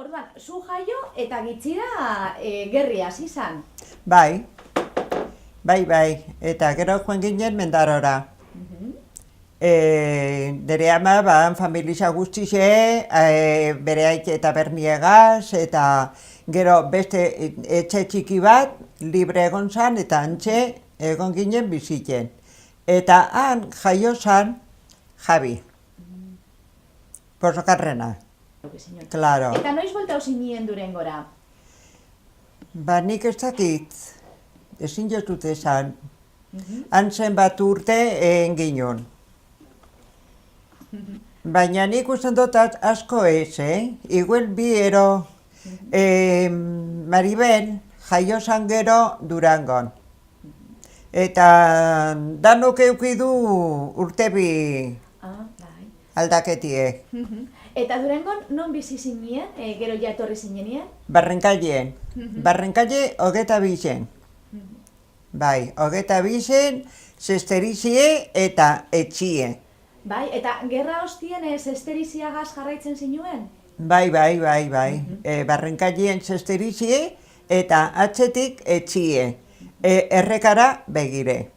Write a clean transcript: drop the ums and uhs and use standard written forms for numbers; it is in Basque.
Orduan, zu jaio eta gitxira gerri hasi izan. Bai, eta gero joan ginen Mendarora. Dere ama, familia guztixe, bere aite eta berniegaz, eta gero beste etxe txiki bat, libre egon zan, eta antxe egon ginen bizitzen. Eta han jaio zan Javi, Porzokarrena. Claro. Eta noiz buelta zinen Durangora? Nik ez dakit, ezin jozut esan. Han zenbat urte egin ginen. Baina nik usten dut asko ez, igual bi ero Maribel jaio zan gero Durangon. Eta danok eukidu urte bi aldaketie. Eta Durangon non bizi zinen, gero ja etorri zinenien? Barrenkailen. Barrenkaile 22 zen. Bai, 22 zen, zesterizie eta etxie. Bai, eta gerra hostien zesteriziagaz jarraitzen zinuen? Bai. Barrenkailen zesterizie eta atzetik etxie. Errekara begire.